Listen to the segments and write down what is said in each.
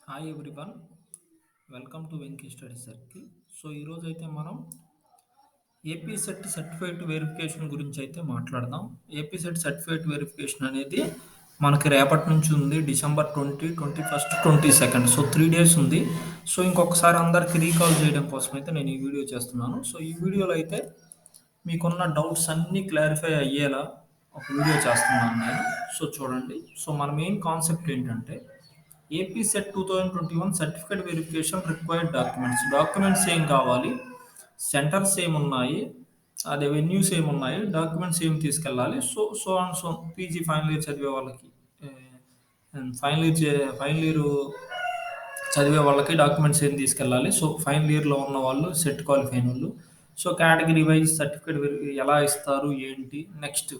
Hi everyone, welcome to Venky study circle. So ఈరోజు అయితే మనం ఏపీ సెట్ సర్టిఫికేట్ వెరిఫికేషన్ గురించి అయితే మాట్లాడదాం. ఏపీ సెట్ సర్టిఫికేట్ వెరిఫికేషన్ అనేది మనకి రేపటి నుంచి ఉంది, డిసెంబర్ 21, 22. సో 3 days ఉంది. సో ఇంకొకసారి అందరికి రీకాల్ చేయడం కోసం అయితే నేను ఈ వీడియో చేస్తున్నాను. సో ఈ వీడియోలో అయితే మీకున్న డౌట్స్ అన్నీ క్లారిఫై అయ్యేలా ఒక వీడియో చేస్తున్నాను నేను. సో చూడండి. సో మన మెయిన్ కాన్సెప్ట్ ఏంటంటే AP SET 2021 certificate verification required documents ఏం కావాలి, సెంటర్స్ ఏమున్నాయి, అదే వెన్యూస్ ఏమున్నాయి, డాక్యుమెంట్స్ ఏం తీసుకెళ్ళాలి. So so and so PG final year చదివే వాళ్ళకి ఫైనల్ ఇయర్ చదివే వాళ్ళకి డాక్యుమెంట్స్ ఏం తీసుకెళ్ళాలి. సో ఫైనల్ ఇయర్లో ఉన్న వాళ్ళు, సెట్ క్వాలిఫై అయిన వాళ్ళు, సో కేటగిరీ వైజ్ సర్టిఫికేట్ ఎలా ఇస్తారు, ఏంటి నెక్స్ట్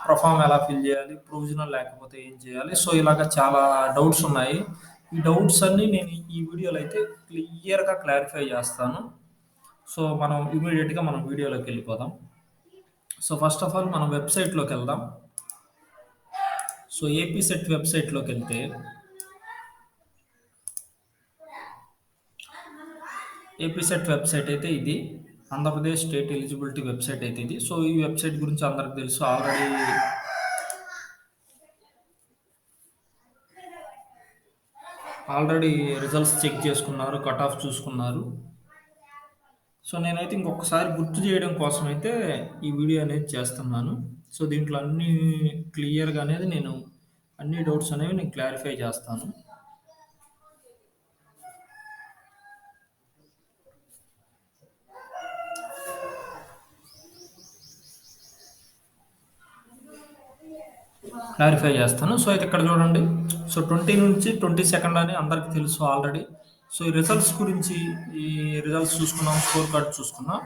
ప్రొఫామ్ ఎలా ఫిల్ చేయాలి, ప్రొవిజనల్ లేకపోతే ఏం చేయాలి. సో ఇలాగ చాలా డౌట్స్ ఉన్నాయి. ఈ డౌట్స్ అన్నీ నేను ఈ వీడియోలో అయితే క్లియర్గా క్లారిఫై చేస్తాను. సో మనం ఇమీడియట్గా మనం వీడియోలోకి వెళ్ళిపోదాం. సో ఫస్ట్ ఆఫ్ ఆల్ మనం వెబ్సైట్లోకి వెళ్దాం. సో ఏపీ సెట్ వెబ్సైట్లోకి వెళ్తే ఏపీ సెట్ వెబ్సైట్ అయితే ఇది ఆంధ్రప్రదేశ్ స్టేట్ ఎలిజిబిలిటీ వెబ్సైట్ అయితే ఇది. సో ఈ వెబ్సైట్ గురించి అందరికి తెలుసు, ఆల్రెడీ రిజల్ట్స్ చెక్ చేసుకున్నారు, కట్ ఆఫ్ చూసుకున్నారు. సో నేనైతే ఇంకొకసారి గుర్తు చేయడం కోసం అయితే ఈ వీడియో అనేది చేస్తున్నాను. సో దీంట్లో అన్ని క్లియర్గా అనేది నేను అన్ని డౌట్స్ అనేవి నేను క్లారిఫై చేస్తాను. సో అయితే ఇక్కడ చూడండి. సో 20 నుంచి 22 అని అందరికీ తెలుసు ఆల్రెడీ. సో ఈ రిజల్ట్స్ గురించి, ఈ రిజల్ట్స్ చూసుకున్నాం, స్కోర్ కార్డ్ చూసుకున్నాం.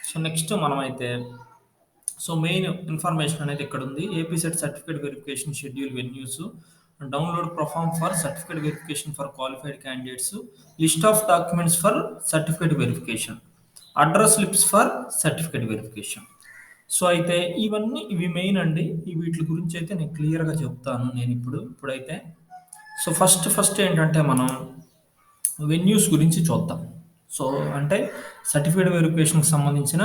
సో నెక్స్ట్ మనమైతే సో మెయిన్ ఇన్ఫర్మేషన్ అనేది ఇక్కడ ఉంది. AP SET certificate verification schedule venues, download proforma for certificate verification for qualified candidates, list of documents for certificate verification, address slips for certificate verification. So అయితే ఇవి main అండి. వీటి గురించి అయితే నేను క్లియర్గా చెప్తాను నేను ఇప్పుడైతే. సో ఫస్ట్ ఏంటంటే మనం వెన్యూస్ గురించి చూద్దాం. సో అంటే సర్టిఫికేట్ వెరిఫికేషన్కి సంబంధించిన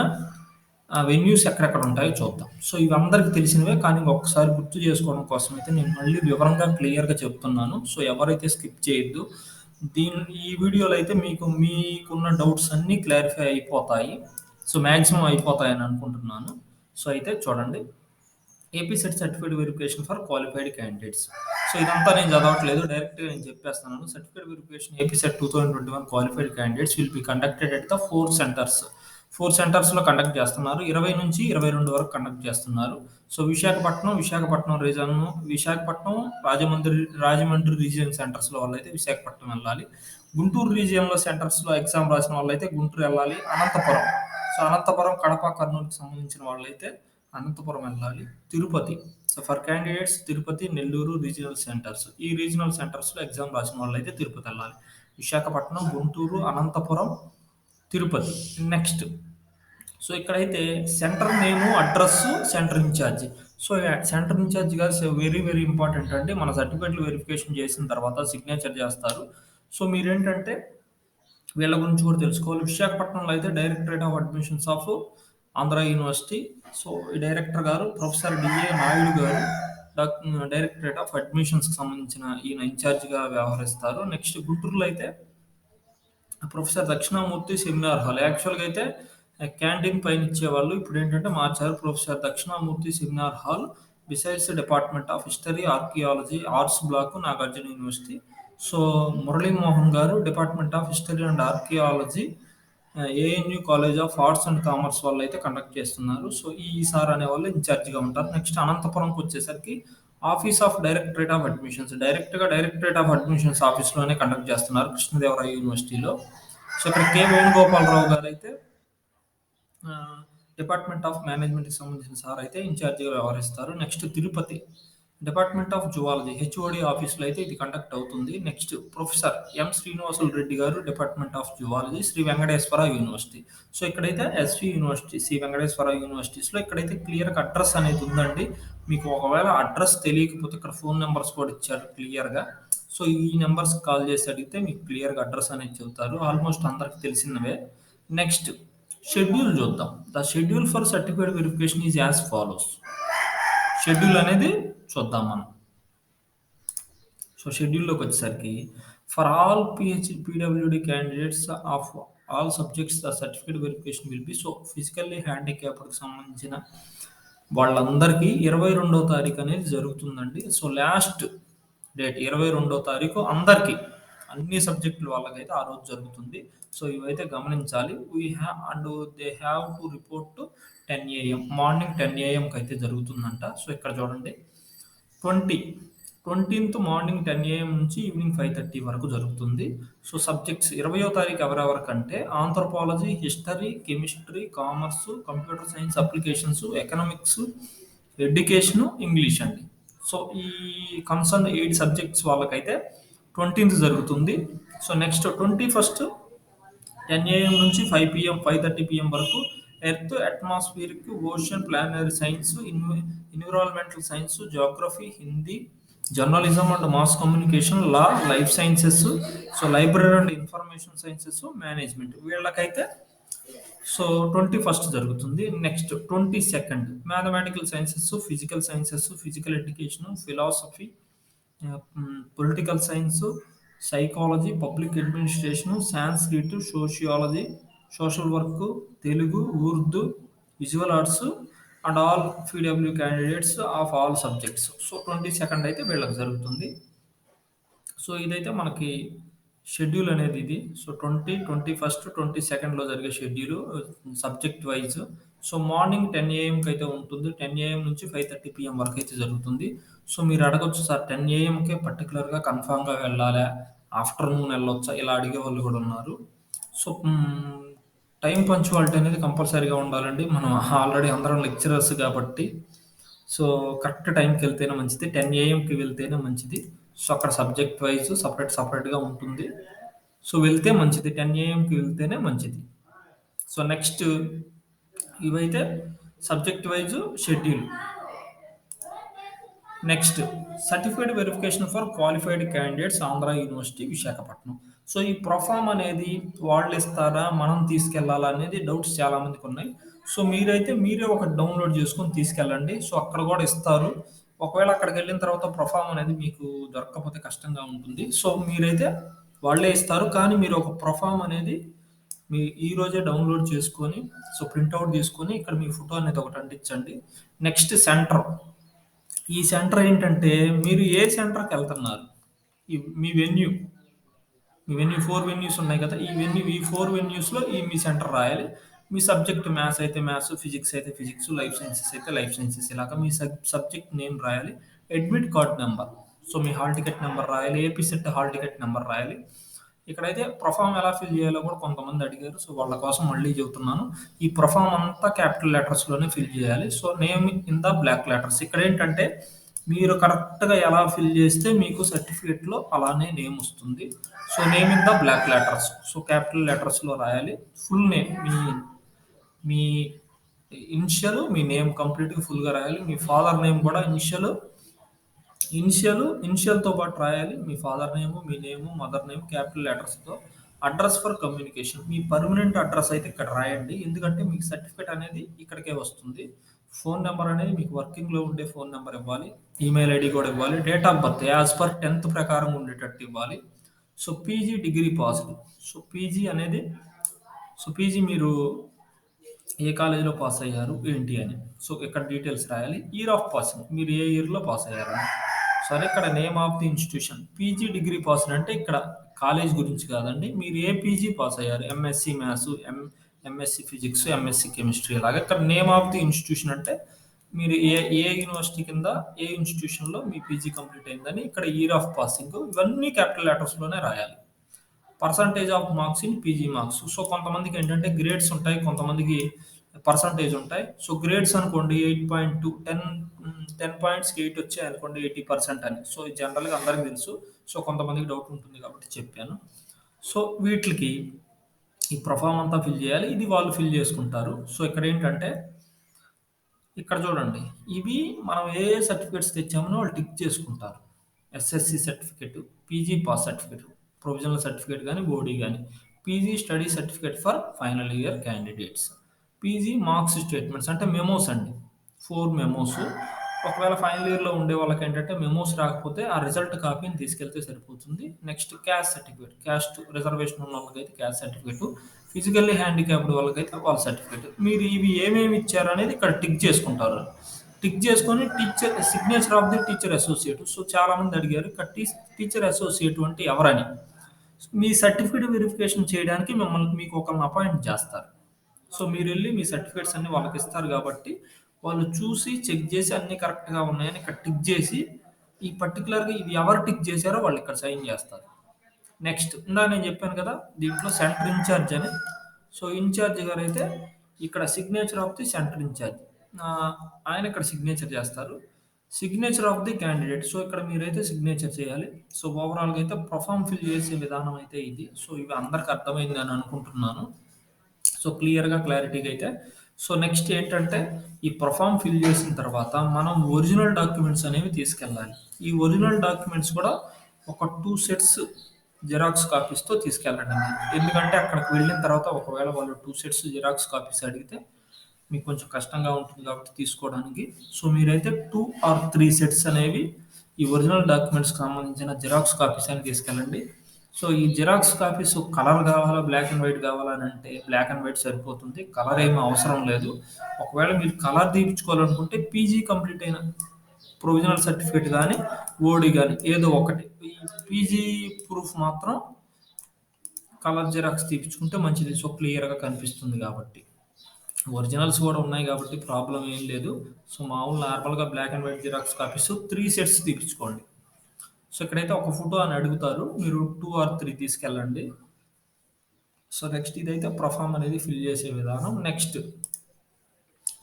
వెన్యూస్ ఎక్కడెక్కడ ఉంటాయో చూద్దాం. సో ఇవి అందరికీ తెలిసినవే, కానీ ఒక్కసారి గుర్తు చేసుకోవడం కోసం అయితే నేను మళ్ళీ వివరంగా క్లియర్గా చెప్తున్నాను. సో ఎవరైతే స్కిప్ చేయొద్దు. ఈ వీడియోలో అయితే మీకున్న డౌట్స్ అన్నీ క్లారిఫై అయిపోతాయి. సో మ్యాక్సిమం అయిపోతాయని అనుకుంటున్నాను. సో అయితే చూడండి, AP SET certificate verification for qualified candidates. So ఇదంతా నేను చదవట్లేదు, డైరెక్ట్గా నేను చెప్పేస్తున్నాను. Certificate verification AP SET 2021 qualified candidates will be conducted at the 4 సెంటర్స్లో కండక్ట్ చేస్తున్నారు. 20 నుంచి 22 వరకు కండక్ట్ చేస్తున్నారు. So Visakhapatnam region, Rajahmundry region సెంటర్స్లో వాళ్ళైతే విశాఖపట్నం వెళ్ళాలి. గుంటూరు రీజియన్లో సెంటర్స్లో ఎగ్జామ్ రాసిన వాళ్ళైతే గుంటూరు వెళ్ళాలి. అనంతపురం, కడప, కర్నూలుకి సంబంధించిన వాళ్ళైతే అనంతపురం వెళ్ళాలి. Tirupati, so for candidates Tirupati, Nellore regional centres. ఈ రీజనల్ సెంటర్స్లో ఎగ్జామ్ రాసిన వాళ్ళైతే తిరుపతి వెళ్ళాలి. విశాఖపట్నం, గుంటూరు, అనంతపురం, తిరుపతి. నెక్స్ట్ సో ఇక్కడైతే centre name, address, centre in charge. So centre in charge గారు వెరీ వెరీ ఇంపార్టెంట్ అండి. మన సర్టిఫికేట్లు వెరిఫికేషన్ చేసిన తర్వాత సిగ్నేచర్ చేస్తారు. సో మీరేంటంటే వీళ్ళ గురించి కూడా తెలుసుకోవాలి. విశాఖపట్నంలో అయితే directorate of admissions of Andhra university. So ఈ డైరెక్టర్ గారు ప్రొఫెసర్ డిఏ నాయుడు గారు, డైరెక్టరేట్ ఆఫ్ అడ్మిషన్స్కి సంబంధించిన ఈయన ఇన్ఛార్జ్గా వ్యవహరిస్తారు. నెక్స్ట్ గుంటూరులో అయితే ప్రొఫెసర్ దక్షిణామూర్తి సెమినార్ హాల్. యాక్చువల్గా అయితే క్యాంటీన్ పైన ఇచ్చేవాళ్ళు, ఇప్పుడు ఏంటంటే మార్చారు. Professor Dakshinamurthy seminar hall besides department of history, archaeology, arts block, Nagarjuna university. So Muralimohan గారు department of history and archaeology, ANU college of arts and commerce వాళ్ళు అయితే కండక్ట్ చేస్తున్నారు. సో ఈ సార్ అనే వాళ్ళు ఇన్ఛార్జిగా ఉంటారు. నెక్స్ట్ అనంతపురంకి వచ్చేసరికి office of directorate of admissions, directorate of admissions ఆఫీస్లోనే కండక్ట్ చేస్తున్నారు, కృష్ణదేవరాయ యూనివర్సిటీలో. సో ఇక్కడ కె వేణుగోపాలరావు గారు అయితే డిపార్ట్మెంట్ ఆఫ్ మేనేజ్మెంట్కి సంబంధించిన సార్ అయితే ఇన్ఛార్జిగా వ్యవహరిస్తారు. Next Tirupati, department of zoology HOD ఆఫీస్లో అయితే ఇది కండక్ట్ అవుతుంది. Next professor M Srinivasulu Reddy గారు department of zoology Sri Venkateswara university. So ఇక్కడైతే ఎస్వి యూనివర్సిటీ శ్రీ వెంకటేశ్వర యూనివర్సిటీస్లో ఇక్కడైతే క్లియర్గా అడ్రస్ అనేది ఉందండి. మీకు ఒకవేళ అడ్రస్ తెలియకపోతే ఇక్కడ ఫోన్ నెంబర్స్ కూడా ఇచ్చారు క్లియర్గా. సో ఈ నెంబర్స్ కాల్ చేసి అడిగితే మీకు క్లియర్గా అడ్రస్ అనేది చెబుతారు. ఆల్మోస్ట్ అందరికి తెలిసినవే. నెక్స్ట్ షెడ్యూల్ చూద్దాం. The schedule for certificate verification is as follows. Schedule అనేది చూద్దాం మనం. సో షెడ్యూల్లోకి వచ్చేసరికి for all PWD candidates of all subjects the certificate verification will be. So physically హ్యాండిక్యాప్డ్కి సంబంధించిన వాళ్ళందరికీ 22వ తారీఖు అనేది జరుగుతుందండి. సో లాస్ట్ డేట్ 22వ తారీఖు అందరికీ అన్ని సబ్జెక్టుల వాళ్ళకైతే ఆ రోజు జరుగుతుంది. సో ఇవైతే గమనించాలి. And they have to report to 10 AM morning 10 AMకి అయితే జరుగుతుందంట. సో ఇక్కడ చూడండి 20th మార్నింగ్ 10 AM నుంచి ఈవినింగ్ 5:30 వరకు జరుగుతుంది. సో సబ్జెక్ట్స్ 20వ తారీఖు ఎవరెవరికంటే anthropology, history, chemistry, commerce, computer science applications, economics, education, English అండి. సో ఈ కన్సర్న్ 8 సబ్జెక్ట్స్ వాళ్ళకైతే 20th జరుగుతుంది. సో నెక్స్ట్ 21st 10 AM నుంచి 5 PM 5:30 PM వరకు earth, atmospheric, ocean, planetary science, environmental science, geography, Hindi, journalism and mass communication, law, life sciences, so library and information sciences, management వీళ్ళకైతే so 21st జరుగుతుంది. Next 22nd mathematical sciences, physical sciences, physical education, philosophy, political science, psychology, public administration, Sanskrit, sociology, social work, Telugu, Urdu, visual arts and all PW candidates of all subjects. So 22nd అయితే వీళ్ళకి జరుగుతుంది. So ఇదైతే మనకి schedule అనేది ఇది. So 20, 21st, 22nd జరిగే schedule subject wise. So morning 10 AMకి అయితే ఉంటుంది. 10 AM నుంచి 5:30 PM వరకు అయితే జరుగుతుంది. సో మీరు అడగొచ్చు సార్ 10 AMకే పర్టికులర్గా కన్ఫామ్గా వెళ్ళాలా, ఆఫ్టర్నూన్ వెళ్ళొచ్చా, ఇలా అడిగే వాళ్ళు కూడా ఉన్నారు. సో టైం పంచువాలిటీ అనేది కంపల్సరీగా ఉండాలండి. మనం ఆల్రెడీ అందరం లెక్చరర్స్ కాబట్టి సో కరెక్ట్ టైంకి వెళ్తేనే మంచిది. 10 AMకి వెళ్తేనే మంచిది. సో అక్కడ సబ్జెక్ట్ వైజ్ సపరేట్గా ఉంటుంది. సో వెళ్తే మంచిది, 10 AMకి వెళ్తేనే మంచిది. సో నెక్స్ట్ ఇవైతే subject wise schedule. Next certificate verification for qualified candidates Andhra university Visakhapatnam. So ఈ ప్రొఫామ్ అనేది వాళ్ళు ఇస్తారా, మనం తీసుకెళ్లాలా అనేది డౌట్స్ చాలా మందికి ఉన్నాయి. సో మీరే ఒక డౌన్లోడ్ చేసుకొని తీసుకెళ్ళండి. సో అక్కడ కూడా ఇస్తారు. ఒకవేళ అక్కడికి వెళ్ళిన తర్వాత ప్రొఫామ్ అనేది మీకు దొరకకపోతే కష్టంగా ఉంటుంది. సో మీరైతే వాళ్ళే ఇస్తారు, కానీ మీరు ఒక ప్రొఫామ్ అనేది మీ ఈ రోజే డౌన్లోడ్ చేసుకొని సో ప్రింట్అవుట్ తీసుకొని ఇక్కడ మీ ఫోటో అనేది ఒకటి అంటించండి. Next centre. ఈ సెంటర్ ఏంటంటే మీరు ఏ సెంటర్కి వెళ్తున్నారు, మీ వెన్యూ 4 వెన్యూస్ ఉన్నాయి కదా, ఈ 4 వెన్యూస్లో మీ సెంటర్ రాయాలి. మీ సబ్జెక్ట్ మ్యాథ్స్ అయితే మ్యాథ్స్, ఫిజిక్స్ అయితే ఫిజిక్స్, లైఫ్ సైన్సెస్ అయితే లైఫ్ సైన్సెస్, ఇలాగా మీ సబ్జెక్ట్ నేమ్ రాయాలి. అడ్మిట్ కార్డ్ నెంబర్, సో మీ హాల్ టికెట్ నెంబర్ రాయాలి. AP set hall ticket number రాయాలి. ఇక్కడైతే ప్రొఫామ్ ఎలా ఫిల్ చేయాలో కూడా కొంతమంది అడిగారు. సో వాళ్ళ కోసం మళ్ళీ చెబుతున్నాను. ఈ ప్రొఫామ్ అంతా క్యాపిటల్ లెటర్స్లోనే ఫిల్ చేయాలి. So name in the block letters. ఇక్కడ ఏంటంటే మీరు కరెక్ట్గా ఎలా ఫిల్ చేస్తే మీకు సర్టిఫికేట్లో అలానే నేమ్ వస్తుంది. So name in the block letters, so capital లెటర్స్లో రాయాలి. ఫుల్ నేమ్, మీ ఇనిషియల్, మీ నేమ్ కంప్లీట్గా ఫుల్గా రాయాలి. మీ ఫాదర్ నేమ్ కూడా ఇనిషియల్తో పాటు రాయాలి. మీ ఫాదర్ నేమ్, మీ నేమ్, మదర్ నేమ్ క్యాపిటల్ లెటర్స్తో. అడ్రస్ ఫర్ కమ్యూనికేషన్, మీ పర్మనెంట్ అడ్రస్ అయితే ఇక్కడ రాయండి. ఎందుకంటే మీకు సర్టిఫికేట్ అనేది ఇక్కడికే వస్తుంది. ఫోన్ నెంబర్ అనేది మీకు వర్కింగ్లో ఉండే ఫోన్ నెంబర్ ఇవ్వాలి. ఈమెయిల్ ఐడి కూడా ఇవ్వాలి. Date of birth as per 10th ప్రకారం ఉండేటట్టు ఇవ్వాలి. So PG degree passed. So PG మీరు ఏ కాలేజీలో పాస్ అయ్యారు ఏంటి అని. సో ఇక్కడ డీటెయిల్స్ రాయాలి. ఇయర్ ఆఫ్ పాసింగ్, మీరు ఏ ఇయర్లో పాస్ అయ్యారని. సరే, ఇక్కడ name of the institution. PG degree passed అంటే ఇక్కడ కాలేజ్ గురించి కాదండి, మీరు ఏ పీజీ పాస్ అయ్యారు, MSc maths, MSc physics, MSc chemistry, అలాగే ఇక్కడ నేమ్ ఆఫ్ ది ఇన్స్టిట్యూషన్ అంటే మీరు ఏ యూనివర్సిటీ కింద ఏ ఇన్స్టిట్యూషన్లో మీ పీజీ కంప్లీట్ అయిందని. ఇక్కడ ఇయర్ ఆఫ్ పాసింగ్, ఇవన్నీ క్యాపిటల్ లెటర్స్లోనే రాయాలి. Percentage of marks in PG marks. So కొంతమందికి ఏంటంటే గ్రేడ్స్ ఉంటాయి, కొంతమందికి పర్సంటేజ్ ఉంటాయి. సో గ్రేడ్స్ అనుకోండి 8.2 10 పాయింట్స్‌కి 8 వచ్చాయనుకోండి 80% అని. సో ఇది జనరల్‌గా అందరికి తెలుసు. సో కొంతమందికి డౌట్ ఉంటుంది కాబట్టి చెప్పాను. సో వీటిలికి ఈ ప్రొఫార్మ్ అంతా ఫిల్ చేయాలి. ఇది వాళ్ళు ఫిల్ చేసుకుంటారు. సో ఇక్కడేంటంటే ఇక్కడ చూడండి. ఇవి మనం ఏ ఏ సర్టిఫికేట్స్ తెచ్చామో వాళ్ళు టిక్ చేసుకుంటారు. SSC certificate, PG pass certificate, provisional certificate గాని, ఓడీ గాని, PG study certificate for final year candidates, PG marks statements అంటే మెమోస్ అండి. 4 మెమోస్. ఒకవేళ ఫైనల్ ఇయర్‌లో ఉండే వాళ్ళకేంటంటే మెమోస్ రాకపోతే ఆ రిజల్ట్ కాపీని తీసుకెళ్తే సరిపోతుంది. Next caste certificate. Caste reservation ఉన్న వాళ్ళకైతే క్యాస్ట్ సర్టిఫికేట్. ఫిజికల్లీ హ్యాండిక్యాప్డ్ వాళ్ళకైతే వాళ్ళ సర్టిఫికేట్. మీరు ఇవి ఏమేమి ఇచ్చారనేది ఇక్కడ టిక్ చేసుకుంటారు. టిక్ చేసుకొని teacher signature of the teacher associate. So చాలా మంది అడిగారు ఇక్కడ టీచర్ అసోసియేట్ అంటే ఎవరని. మీ సర్టిఫికేట్ వెరిఫికేషన్ చేయడానికి మీకు ఒకరిని అపాయింట్ చేస్తారు. సో మీరు వెళ్ళి మీ సర్టిఫికేట్స్ అన్ని వాళ్ళకి ఇస్తారు కాబట్టి వాళ్ళు చూసి చెక్ చేసి అన్ని కరెక్ట్గా ఉన్నాయని ఇక్కడ టిక్ చేసి ఈ పర్టికులర్గా ఇవి ఎవరు టిక్ చేశారో వాళ్ళు ఇక్కడ సైన్ చేస్తారు. నెక్స్ట్ ఇందాక నేను చెప్పాను కదా దీంట్లో సెంటర్ ఇన్ఛార్జ్ అని. సో ఇన్ఛార్జ్ గారు అయితే ఇక్కడ signature of the centre in charge, ఆయన ఇక్కడ సిగ్నేచర్ చేస్తారు. Signature of the candidate. So ఇక్కడ మీరైతే సిగ్నేచర్ చేయాలి. సో ఓవరాల్గా అయితే ప్రొఫామ్ ఫిల్ చేసే విధానం అయితే ఇది. సో ఇవి అందరికి అర్థమైంది అని అనుకుంటున్నాను. సో క్లియర్గా క్లారిటీగా అయితే. సో నెక్స్ట్ ఏంటంటే ఈ ప్రొఫామ్ ఫిల్ చేసిన తర్వాత మనం ఒరిజినల్ డాక్యుమెంట్స్ అనేవి తీసుకెళ్ళాలి. ఈ ఒరిజినల్ డాక్యుమెంట్స్ కూడా ఒక 2 సెట్స్ జిరాక్స్ కాపీస్తో తీసుకెళ్ళండి మీరు. ఎందుకంటే అక్కడికి వెళ్ళిన తర్వాత ఒకవేళ వాళ్ళు 2 సెట్స్ జిరాక్స్ కాపీస్ అడిగితే మీకు కొంచెం కష్టంగా ఉంటుంది కాబట్టి తీసుకోవడానికి. సో మీరైతే 2 ఆర్ 3 సెట్స్ అనేవి ఈ ఒరిజినల్ డాక్యుమెంట్స్కి సంబంధించిన జిరాక్స్ కాపీస్ అని తీసుకెళ్ళండి. సో ఈ జిరాక్స్ కాపీస్ కలర్ కావాలా, బ్లాక్ అండ్ వైట్ కావాలా అని అంటే బ్లాక్ అండ్ వైట్ సరిపోతుంది. కలర్ ఏమీ అవసరం లేదు. ఒకవేళ మీరు కలర్ తీపించుకోవాలనుకుంటే పీజీ కంప్లీట్ అయిన ప్రొవిజనల్ సర్టిఫికేట్ కానీ, ఓడి కానీ ఏదో ఒకటి. ఈ పీజీ ప్రూఫ్ మాత్రం కలర్ జిరాక్స్ తీపించుకుంటే మంచిది. సో క్లియర్గా కనిపిస్తుంది కాబట్టి. ఒరిజినల్స్ కూడా ఉన్నాయి కాబట్టి ప్రాబ్లం ఏం లేదు. సో మామూలు నార్మల్గా black and white xerox copies 3 sets తీపించుకోండి. సో ఇక్కడైతే ఒక ఫోటో అని అడుగుతారు. మీరు 2 ఆర్ 3 తీసుకెళ్ళండి. సో నెక్స్ట్ ఇదైతే ప్రొఫామ్ అనేది ఫిల్ చేసే విధానం. Next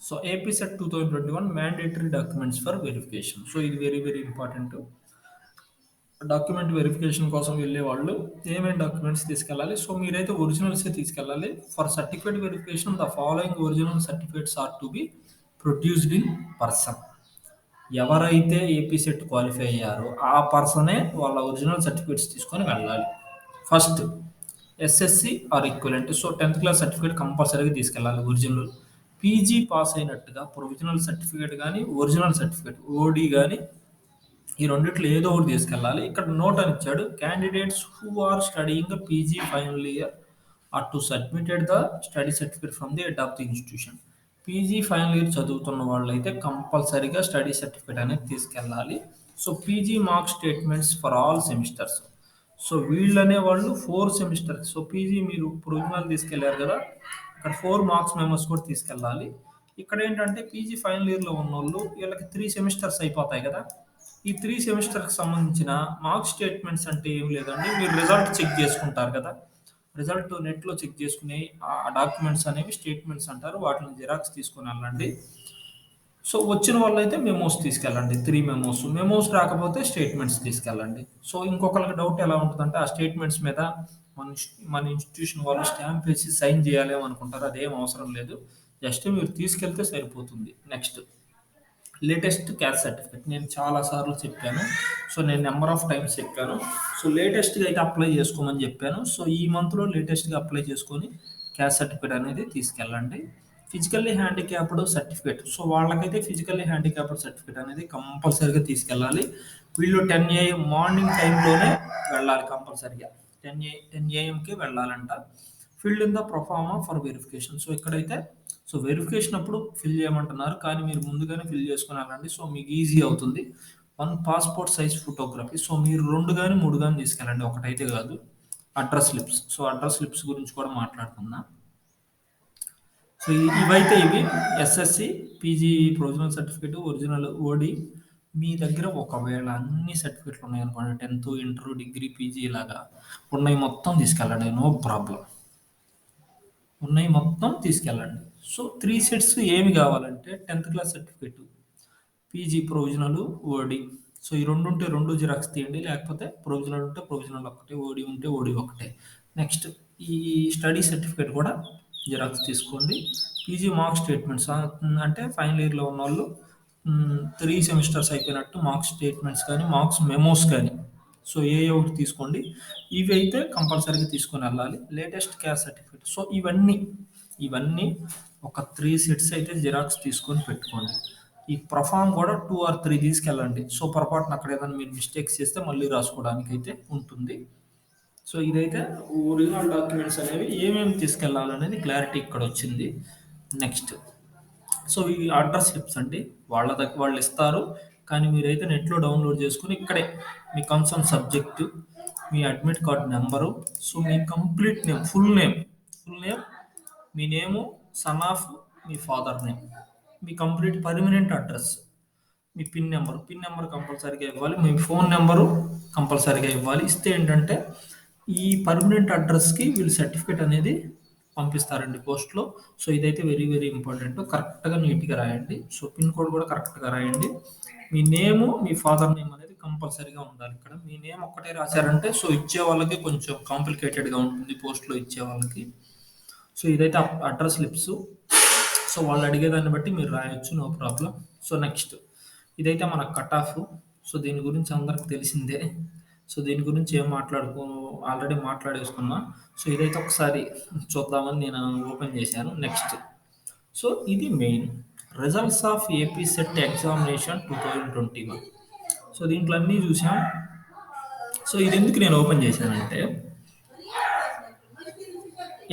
so AP SET 2021 mandatory documents for verification. So ఇది very very important. Document verification కోసం వెళ్ళే వాళ్ళు ఏమేమి డాక్యుమెంట్స్ తీసుకెళ్ళాలి. సో మీరైతే ఒరిజినల్సే తీసుకెళ్ళాలి. For certificate verification the following original certificates are to be produced in person. ఎవరైతే ఏపీ సెట్ క్వాలిఫై అయ్యారో ఆ పర్సనే వాళ్ళ ఒరిజినల్ సర్టిఫికేట్స్ తీసుకొని వెళ్ళాలి. First SSC or equivalent. So 10th class certificate కంపల్సరీగా తీసుకెళ్ళాలి ఒరిజినల్. పీజీ పాస్ అయినట్టుగా ప్రొవిజనల్ సర్టిఫికేట్ కానీ, ఒరిజినల్ సర్టిఫికేట్ ఓడి కానీ, ఈ రెండిట్లో ఏదో ఒకటి తీసుకెళ్ళాలి. ఇక్కడ నోట్ అని ఇచ్చాడు. Candidates who are studying PG final year are to submitted the study certificate from the head of the institution. PG final year చదువుతున్న వాళ్ళు అయితే కంపల్సరీగా స్టడీ సర్టిఫికేట్ అనేది తీసుకెళ్ళాలి. So PG mark statements for all semesters. So వీళ్ళనే వాళ్ళు 4 semester. So PG మీరు provisional తీసుకెళ్లారు కదా, ఇక్కడ 4 మార్క్స్ మెమోస్ కూడా తీసుకెళ్ళాలి. ఇక్కడ ఏంటంటే పీజీ ఫైనల్ ఇయర్లో ఉన్నోళ్ళు వీళ్ళకి 3 సెమిస్టర్స్ అయిపోతాయి కదా. ఈ 3 సెమిస్టర్కి సంబంధించిన మార్క్ స్టేట్మెంట్స్ అంటే ఏం లేదండి. మీరు రిజల్ట్ చెక్ చేసుకుంటారు కదా, రిజల్ట్ నెట్లో చెక్ చేసుకునే ఆ డాక్యుమెంట్స్ అనేవి స్టేట్మెంట్స్ అంటారు. వాటిని జిరాక్స్ తీసుకొని వెళ్ళండి. సో వచ్చిన వాళ్ళైతే మెమోస్ తీసుకెళ్ళండి. 3 మెమోస్. మెమోస్ రాకపోతే స్టేట్మెంట్స్ తీసుకెళ్ళండి. సో ఇంకొకరికి డౌట్ ఎలా ఉంటుందంటే ఆ స్టేట్మెంట్స్ మీద మన ఇన్స్టిట్యూషన్ వాళ్ళు స్టాంప్ వేసి సైన్ చేయాలి అనుకుంటారు. అదేం అవసరం లేదు. జస్ట్ మీరు తీసుకెళ్తే సరిపోతుంది. Next latest caste certificate. నేను చాలా సార్లు చెప్పాను. సో నేను నెంబర్ ఆఫ్ టైమ్స్ చెప్పాను. సో లేటెస్ట్గా అయితే అప్లై చేసుకోమని చెప్పాను. సో ఈ మంత్లో లేటెస్ట్గా అప్లై చేసుకొని క్యాస్ట్ సర్టిఫికేట్ అనేది తీసుకెళ్ళండి. Physically handicapped certificate. సో వాళ్ళకైతే ఫిజికల్లీ హ్యాండిక్యాప్డ్ సర్టిఫికేట్ అనేది కంపల్సరీగా తీసుకెళ్ళాలి. వీళ్ళు 10 AM మార్నింగ్ టైంలోనే వెళ్ళాలి కంపల్సరీగా. 10 AMకి వెళ్ళాలంట. Filled in the proforma for verification. So ఇక్కడైతే సో వెరిఫికేషన్ అప్పుడు ఫిల్ చేయమంటున్నారు, కానీ మీరు ముందుగానే ఫిల్ చేసుకుని వెళ్ళండి. సో మీకు ఈజీ అవుతుంది. 1 పాస్పోర్ట్ సైజ్ ఫోటోగ్రఫీ. సో మీరు 2 కానీ 3 కానీ తీసుకెళ్ళండి, ఒకటైతే కాదు. Address slips. So address slips గురించి కూడా మాట్లాడుకుందాం. సో ఇవైతే ఇవి SSC, PG provisional certificate, original OD. మీ దగ్గర ఒకవేళ అన్ని సర్టిఫికేట్లు ఉన్నాయనుకోండి, 10th, ఇంటర్, డిగ్రీ, పీజీ ఇలాగా ఉన్నాయి మొత్తం తీసుకెళ్ళండి. No problem. ఉన్నాయి మొత్తం తీసుకెళ్ళండి. సో 3 సెట్స్ ఏమి కావాలంటే 10థ్ class certificate, PG provisional, OD. So ఈ 2 ఉంటే 2 జిరాక్స్ తీయండి. లేకపోతే ప్రొవిజనల్ ఉంటే ప్రొవిజనల్ ఒకటే, ఓడి ఉంటే ఓడి ఒకటే. నెక్స్ట్ ఈ స్టడీ సర్టిఫికేట్ కూడా జిరాక్స్ తీసుకోండి. పీజీ మార్క్ స్టేట్మెంట్స్ అంటే ఫైనల్ ఇయర్‌లో ఉన్నోళ్ళు 3 సెమిస్టర్స్ అయిపోయినట్టు మార్క్స్ స్టేట్మెంట్స్ కానీ, మార్క్స్ మెమోస్ కానీ సో ఏయో ఒకటి తీసుకోండి. ఇవి అయితే కంపల్సరీగా తీసుకొని వెళ్ళాలి. Latest caste certificate. సో ఇవన్నీ ఒక 3 సెట్స్ అయితే జిరాక్స్ తీసుకొని పెట్టుకోండి. ఈ ప్రొఫార్మ్ కూడా 2 ఆర్ 3 తీసుకెళ్ళండి. సో పొరపాటున అక్కడ ఏదైనా మీరు మిస్టేక్స్ చేస్తే మళ్ళీ రాసుకోవడానికి అయితే ఉంటుంది. సో ఇదైతే ఒరిజినల్ డాక్యుమెంట్స్ అనేవి ఏమేమి తీసుకెళ్ళాలనేది క్లారిటీ ఇక్కడ వచ్చింది. నెక్స్ట్ సో ఈ అడ్రస్ స్లిప్స్ అండి. వాళ్ళ దగ్గర వాళ్ళు ఇస్తారు. కానీ మీరైతే నెట్‌లో డౌన్‌లోడ్ చేసుకొని ఇక్కడే మీ కన్సర్న్ సబ్జెక్టు, మీ అడ్మిట్ కార్డ్ నంబరు, సో మీ కంప్లీట్ నేమ్, ఫుల్ నేమ్, మీ నేము, సన్ ఆఫ్ మీ ఫాదర్ నేమ్, మీ కంప్లీట్ పర్మనెంట్ అడ్రస్, మీ పిన్ నెంబర్ కంపల్సరీగా ఇవ్వాలి. మీ ఫోన్ నెంబరు కంపల్సరీగా ఇవ్వాలి. ఇస్తే ఏంటంటే ఈ పర్మనెంట్ అడ్రస్‌కి వీళ్ళు సర్టిఫికేట్ అనేది పంపిస్తారండి పోస్ట్‌లో. సో ఇదైతే వెరీ వెరీ ఇంపార్టెంట్. కరెక్ట్‌గా నీట్‌గా రాయండి. సో పిన్ కోడ్ కూడా కరెక్ట్‌గా రాయండి. మీ నేము, మీ ఫాదర్ నేమ్ అనేది కంపల్సరీగా ఉండాలి ఇక్కడ. మీ నేమ్ ఒక్కటే రాశారంటే సో ఇచ్చే వాళ్ళకి కొంచెం కాంప్లికేటెడ్‌గా ఉంటుంది పోస్ట్‌లో ఇచ్చే వాళ్ళకి. సో ఇదైతే అడ్రస్ స్లిప్స్. సో వాళ్ళు అడిగేదాన్ని బట్టి మీరు రాయొచ్చు, నో ప్రాబ్లం. సో నెక్స్ట్ ఇదైతే మన కట్ ఆఫ్. సో దీని గురించి అందరికి తెలిసిందే. సో దీని గురించి ఏం ఆల్రెడీ మాట్లాడేసుకున్నా. సో ఇదైతే ఒకసారి చూద్దామని నేను ఓపెన్ చేశాను. నెక్స్ట్ సో ఇది main results of AP set examination 2021. So దీంట్లో అన్నీ చూసాం. సో ఇది ఎందుకు నేను ఓపెన్ చేశానంటే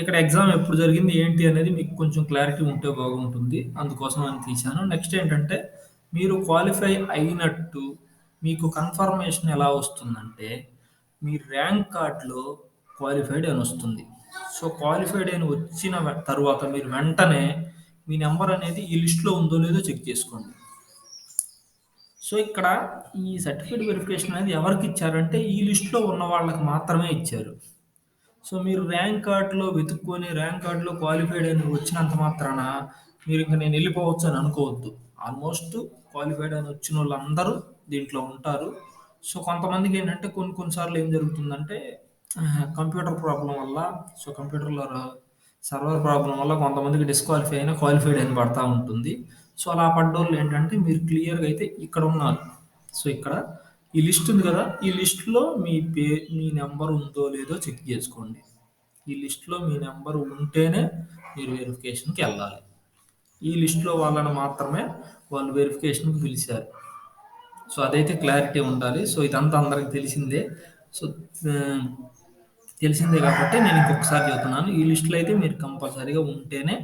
ఇక్కడ ఎగ్జామ్ ఎప్పుడు జరిగింది ఏంటి అనేది మీకు కొంచెం క్లారిటీ ఉంటే బాగుంటుంది. అందుకోసం అని తీశాను. నెక్స్ట్ ఏంటంటే మీరు క్వాలిఫై అయినట్టు మీకు కన్ఫర్మేషన్ ఎలా వస్తుందంటే మీ ర్యాంక్ కార్డ్‌లో క్వాలిఫైడ్ అని వస్తుంది. సో క్వాలిఫైడ్ అని వచ్చిన తరువాత మీరు వెంటనే మీ నంబర్ అనేది ఈ లిస్ట్‌లో ఉందో లేదో చెక్ చేసుకోండి. సో ఇక్కడ ఈ సర్టిఫికేట్ వెరిఫికేషన్ అనేది ఎవరికి ఇచ్చారంటే ఈ లిస్ట్‌లో ఉన్న వాళ్ళకి మాత్రమే ఇచ్చారు. సో మీరు ర్యాంక్ కార్డ్‌లో వెతుక్కొని ర్యాంక్ కార్డ్‌లో క్వాలిఫైడ్ అని వచ్చినంత మాత్రాన మీరు ఇంక నేను వెళ్ళిపోవచ్చు అని అనుకోవద్దు. ఆల్మోస్ట్ క్వాలిఫైడ్ అని వచ్చినోళ్ళందరూ దీంట్లో ఉంటారు. సో కొంతమందికి ఏంటంటే కొన్ని కొన్ని సార్లు ఏం జరుగుతుందంటే కంప్యూటర్ ప్రాబ్లమ్ వల్ల సో కంప్యూటర్‌లో సర్వర్ ప్రాబ్లమ్ వల్ల కొంతమందికి డిస్‌క్వాలిఫై అయినా క్వాలిఫైడ్ అని పడతా ఉంటుంది. సో అలా పడ్డోళ్ళు ఏంటంటే మీరు క్లియర్‌గా అయితే ఇక్కడ ఉన్నారు. సో ఇక్కడ ఈ లిస్ట్ ఉంది కదా! ఈ లిస్ట్‌లో మీ నంబర్ ఉందో లేదో చెక్ చేసుకోండి. ఈ లిస్ట్‌లో మీ నంబర్ ఉంటేనే మీరు వెరిఫికేషన్‌కెళ్ళాలి. ఈ లిస్ట్‌లో వాళ్ళని మాత్రమే వాళ్ళు వెరిఫికేషన్‌కి పిలిచారు. సో అదైతే క్లారిటీ ఉండాలి. సో ఇదంతా అందరికి తెలిసిందే. సో ఆహ్, తెలిసిందే కాబట్టి నేను ఇంకొకసారి చెప్తున్నాను. ఈ లిస్ట్‌లో అయితే మీరు కంపల్సరీగా ఉంటేనే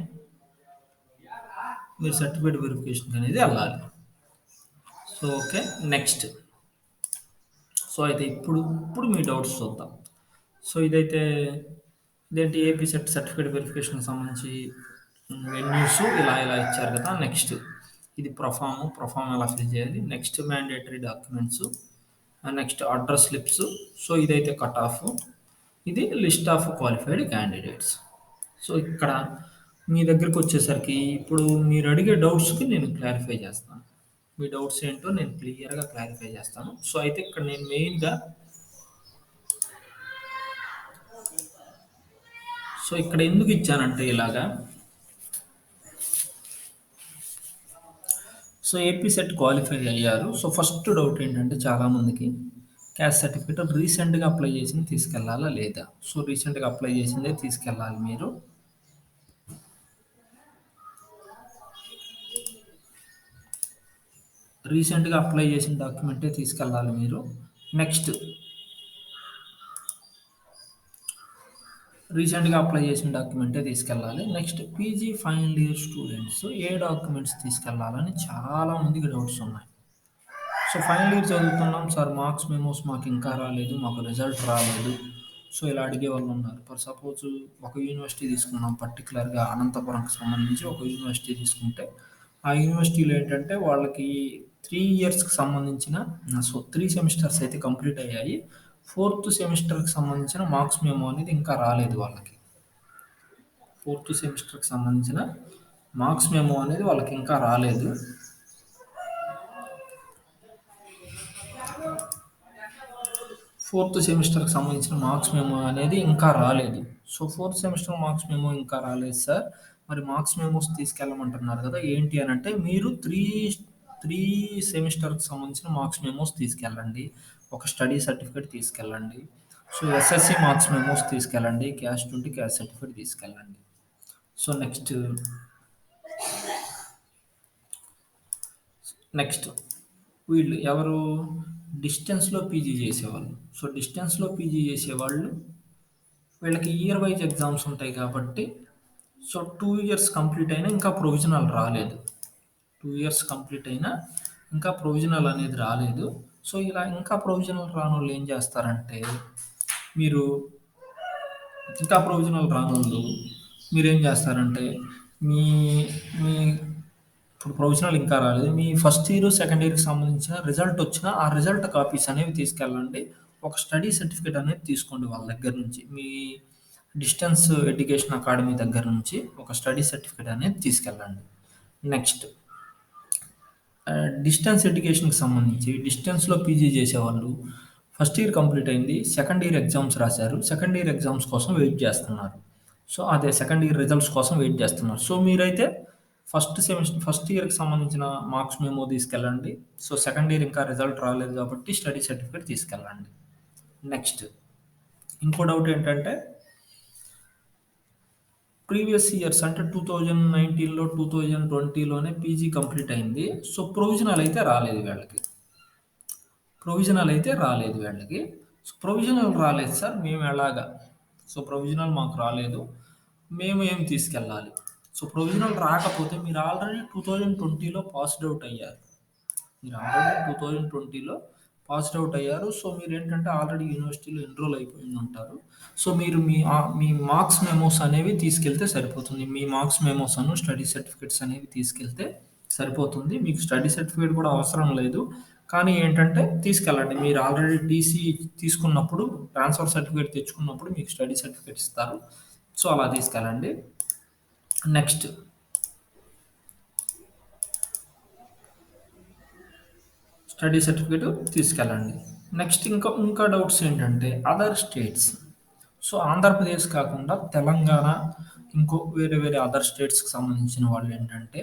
మీరు సర్టిఫికేట్ వెరిఫికేషన్‌కి అనేది ఎళ్ళాలి. So okay. నెక్స్ట్ సో అయితే ఇప్పుడు మీ డౌట్స్ చూద్దాం. సో ఇదేంటి ఏపీ సెట్ సర్టిఫికేట్ వెరిఫికేషన్‌కి సంబంధించి వెన్యూస్ ఇలా ఇచ్చారు కదా! నెక్స్ట్ ఇది ప్రొఫార్మ్ ఎలా ఫిల్ చేయాలి. Next mandatory documents. Next address slips. So ఇదైతే కట్ ఆఫ్. ఇది list of qualified candidates. So ఇక్కడ మీ దగ్గరికి వచ్చేసరికి ఇప్పుడు మీరు అడిగే డౌట్స్‌కి నేను క్లారిఫై చేస్తాను. మీ డౌట్స్ ఏంటో నేను క్లియర్‌గా క్లారిఫై చేస్తాను. సో అయితే ఇక్కడ నేను మెయిన్‌గా సో ఇక్కడ ఎందుకు ఇచ్చానంటే ఇలాగా సో ఏపీ సెట్ క్వాలిఫై అయ్యారు. సో ఫస్ట్ డౌట్ ఏంటంటే చాలామందికి క్యాస్ట్ సర్టిఫికేట్ రీసెంట్‌గా అప్లై చేసింది తీసుకెళ్ళాలా లేదా? సో రీసెంట్‌గా అప్లై చేసిందే తీసుకెళ్ళాలి మీరు. రీసెంట్‌గా అప్లై చేసిన డాక్యుమెంటే తీసుకెళ్ళాలి మీరు. నెక్స్ట్ రీసెంట్‌గా అప్లై చేసిన డాక్యుమెంటే తీసుకెళ్ళాలి. Next PG final year students ఏ డాక్యుమెంట్స్ తీసుకెళ్ళాలని చాలా మందికి డౌట్స్ ఉన్నాయి. సో ఫైనల్ ఇయర్ చదువుతున్నాం సార్, మార్క్స్ మెమోస్ మాకు ఇంకా రాలేదు, మాకు రిజల్ట్ రాలేదు. సో ఇలా అడిగే వాళ్ళు ఉన్నారు. ఫర్ సపోజ్ ఒక యూనివర్సిటీ తీసుకున్నాం, పర్టికులర్‌గా అనంతపురంకి సంబంధించి ఒక యూనివర్సిటీ తీసుకుంటే, ఆ యూనివర్సిటీలో ఏంటంటే వాళ్ళకి 3 ఇయర్స్‌కి సంబంధించిన 3 సెమిస్టర్స్ అయితే కంప్లీట్ అయ్యాయి. ఫోర్త్ సెమిస్టర్‌కి సంబంధించిన మార్క్స్ మెమో అనేది ఇంకా రాలేదు వాళ్ళకి. ఫోర్త్ సెమిస్టర్కి సంబంధించిన మార్క్స్ మెమో అనేది వాళ్ళకి ఇంకా రాలేదు. ఫోర్త్ సెమిస్టర్కి సంబంధించిన మార్క్స్ మెమో అనేది ఇంకా రాలేదు. So fourth semester marks memo ఇంకా రాలేదు సార్. మరి మార్క్స్ మెమోస్ తీసుకెళ్ళమంటున్నారు కదా, ఏంటి అని అంటే మీరు త్రీ సెమిస్టర్కి సంబంధించిన మార్క్స్ మెమోస్ తీసుకెళ్ళండి. ఒక స్టడీ సర్టిఫికేట్ తీసుకెళ్ళండి. సో ఎస్ఎస్సి మార్క్స్ మెమోస్ తీసుకెళ్ళండి. క్యాస్ట్ ఉంటే క్యాస్ట్ సర్టిఫికేట్ తీసుకెళ్ళండి. సో నెక్స్ట్ వీళ్ళు ఎవరు డిస్టెన్స్లో పీజీ చేసేవాళ్ళు. సో డిస్టెన్స్లో పీజీ చేసేవాళ్ళు వీళ్ళకి ఇయర్ వైజ్ ఎగ్జామ్స్ ఉంటాయి కాబట్టి, సో 2 ఇయర్స్ కంప్లీట్ అయినా ఇంకా ప్రొవిజనల్ రాలేదు. 2 ఇయర్స్ కంప్లీట్ అయినా ఇంకా ప్రొవిజనల్ అనేది రాలేదు. సో ఇలా ఇంకా ప్రొవిజనల్ రానోళ్ళు ఏం చేస్తారంటే, మీరు ఇంకా ప్రొవిజనల్ రానోళ్ళు మీరేం చేస్తారంటే, మీ మీ ఇప్పుడు ప్రొవిజనల్ ఇంకా రాలేదు. మీ ఫస్ట్ ఇయర్, సెకండ్ ఇయర్‌కి సంబంధించిన రిజల్ట్ వచ్చిన ఆ రిజల్ట్ కాపీస్ అనేవి తీసుకెళ్ళండి. ఒక స్టడీ సర్టిఫికేట్ అనేది తీసుకోండి వాళ్ళ దగ్గర నుంచి. మీ డిస్టెన్స్ ఎడ్యుకేషన్ అకాడమీ దగ్గర నుంచి ఒక స్టడీ సర్టిఫికేట్ అనేది తీసుకెళ్ళండి. నెక్స్ట్ డిస్టెన్స్ ఎడ్యుకేషన్‌కి సంబంధించి డిస్టెన్స్‌లో పీజీ చేసేవాళ్ళు ఫస్ట్ ఇయర్ కంప్లీట్ అయింది. సెకండ్ ఇయర్ ఎగ్జామ్స్ రాశారు. సెకండ్ ఇయర్ ఎగ్జామ్స్ కోసం వెయిట్ చేస్తున్నారు. సో అదే సెకండ్ ఇయర్ రిజల్ట్స్ కోసం వెయిట్ చేస్తున్నారు. సో మీరైతే ఫస్ట్ ఇయర్‌కి సంబంధించిన మార్క్స్ మెమో తీసుకెళ్ళండి. సో సెకండ్ ఇయర్ ఇంకా రిజల్ట్ రాలేదు కాబట్టి స్టడీ సర్టిఫికేట్ తీసుకెళ్ళండి. నెక్స్ట్ ఇంకో డౌట్ ఏంటంటే, ప్రీవియస్ ఇయర్స్ అంటే 2019లో 2020లోనే పీజీ కంప్లీట్ అయింది. సో ప్రొవిజనల్ అయితే రాలేదు వీళ్ళకి. ప్రొవిజనల్ అయితే రాలేదు వీళ్ళకి. సో ప్రొవిజనల్ రాలేదు సార్, మేము ఎలాగా? సో ప్రొవిజనల్ మాకు రాలేదు. మేము ఏం తీసుకెళ్ళాలి? సో ప్రొవిజనల్ రాకపోతే మీరు ఆల్రెడీ 2020లో పాస్డ్ అవుట్ అయ్యారు. మీరు ఆల్రెడీ 2020లో పాస్డ్ అవుట్ అయ్యారు. సో మీరేంటంటే ఆల్రెడీ యూనివర్సిటీలో ఎన్రోల్ అయిపోయి ఉంటారు. సో మీరు మీ మార్క్స్ మెమోస్ అనేవి తీసుకెళ్తే సరిపోతుంది. మీ మార్క్స్ మెమోస్ స్టడీ సర్టిఫికేట్స్ అనేవి తీసుకెళ్తే సరిపోతుంది. మీకు స్టడీ సర్టిఫికేట్ కూడా అవసరం లేదు. కానీ ఏంటంటే తీసుకెళ్ళండి. మీరు ఆల్రెడీ టీసీ తీసుకున్నప్పుడు, ట్రాన్స్ఫర్ సర్టిఫికేట్ తెచ్చుకున్నప్పుడు మీకు స్టడీ సర్టిఫికేట్ ఇస్తారు. సో అలా తీసుకెళ్ళండి. నెక్స్ట్ స్టడీ సర్టిఫికేట్ తీసుకెళ్ళండి. నెక్స్ట్ ఇంకా డౌట్స్ ఏంటంటే అదర్ స్టేట్స్. సో ఆంధ్రప్రదేశ్ కాకుండా తెలంగాణ, వేరే వేరే అదర్ స్టేట్స్కి సంబంధించిన వాళ్ళు ఏంటంటే,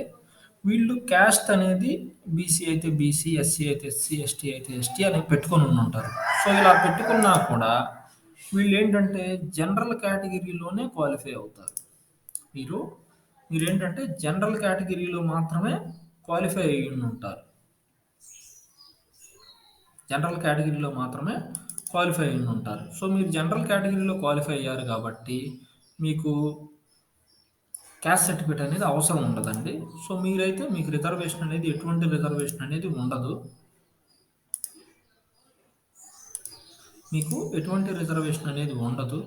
వీళ్ళు క్యాస్ట్ అనేది బీసీ అయితే బీసీ, ఎస్సీ అయితే ఎస్సీ, ఎస్టీ అయితే ఎస్టీ అని పెట్టుకొని ఉంటారు. సో ఇలా పెట్టుకున్నా కూడా వీళ్ళు ఏంటంటే జనరల్ కేటగిరీలోనే క్వాలిఫై అవుతారు. మీరు మీరేంటంటే జనరల్ కేటగిరీలో మాత్రమే క్వాలిఫై అయ్యి ఉంటారు. జనరల్ కేటగిరీలో మాత్రమే క్వాలిఫై అయ్యి ఉంటారు. సో మీరు జనరల్ కేటగిరీలో క్వాలిఫై అయ్యారు కాబట్టి మీకు క్యాస్ట్ సర్టిఫికేట్ అనేది అవసరం ఉండదండి. సో మీరైతే మీకు రిజర్వేషన్ అనేది ఎటువంటి రిజర్వేషన్ అనేది ఉండదు. మీకు ఎటువంటి రిజర్వేషన్ అనేది ఉండదు.